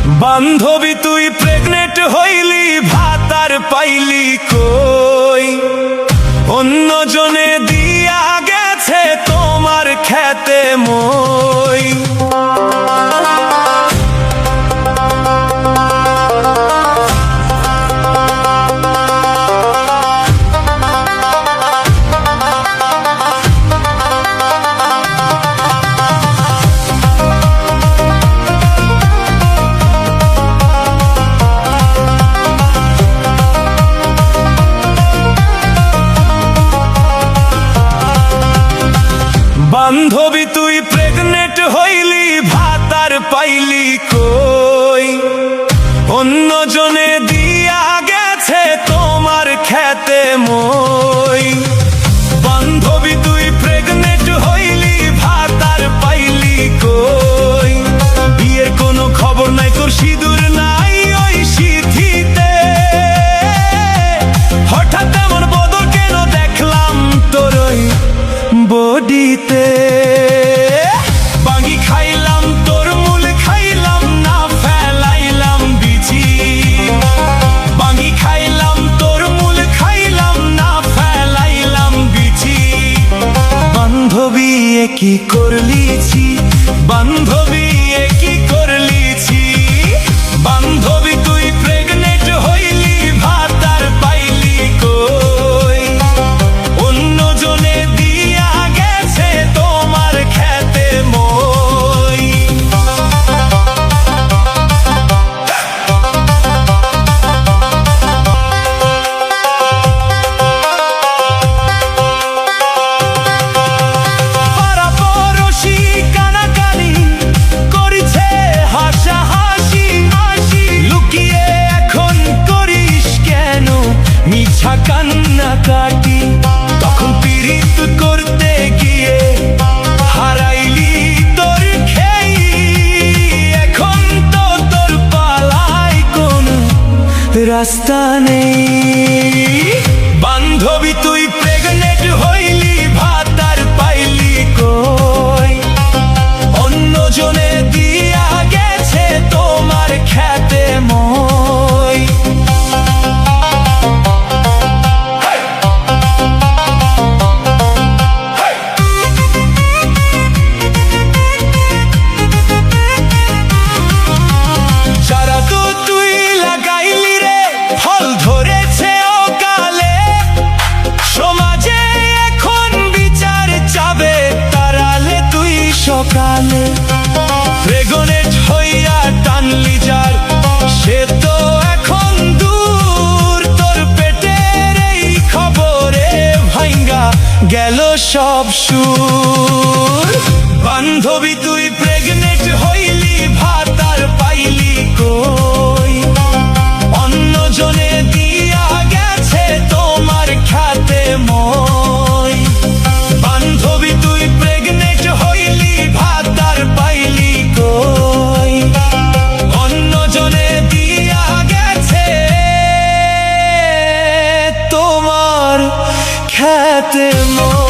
বান্ধবী তুই প্রেগনেন্ট হইলি, ভাতার পাইলি কই? অন্য জনে দিয়া গেছে তোমার খেতে মই। বান্ধবী তুই প্রেগনেন্ট হইলি, ভাতার পাইলি কই? অন্য জনে দিয়া গেছে তোমার খেতে মই। বান্ধবী তুই প্রেগনেন্ট হইলি, ভাতার পাইলি কই? বিয়ের কোনো খবর নাই তোর, সিঁদুর নাই ওই সিঁথিতে। হঠাৎ এমন বদল কেন দেখলাম তোর ওই বডিতে? বাঙ্গি খাইলাম তোর মূল খাইলাম না, ফেলাইলাম বিচি। বাঙ্গি খাইলাম তোর মূল খাইলাম না, ফেলাইলাম বিচি। বান্ধবী এ কি করলিছি, বান্ধবী এ কি করলিছি? বান্ধবী তুই প্রেগনেন্ট হইলি, ভাতার পাইলি কই? অন্য জনে দিয়া গেছে তোমার খেতে মই। পাড়াপড়শি কানাকানি করিছে হাসাহাসি, লুকিয়ে এখন করিস কেন মিছা কান্নাকাটি? তখন পীড়িত করতে গিয়ে হারাইলি তোর খেই। এখন তো তোর পালাই কোন রাস্তা নেই। বান্ধবী তুই প্রেগনেন্ট হইলি, ভাতার পাইলি কই? অন্য জনে দিয়া গেছে তোমার খেতে মই। চারা তো তুই লাগাইলি রে, ফল ধরেছে অকালে। সমাজে এখন বিচার চাবে, তারালে তুই সকালে। প্রেগনেন্ট হইয়া টানলি যার, সে তো এখন দূর। তোর পেটের এই খবরে ভাঙ্গা গেল সব সুর। বান্ধবী তুই প্রেগনেন্ট হইলি, ভাতার পাইলি কই? অন্য জনে দিয়া গেছে তোমার খেতে মই। বান্ধবী তুই প্রেগনেন্ট হইলি, ভাতার পাইলি কই? অন্য জনে দিয়া গেছে তোমার খেতে মই।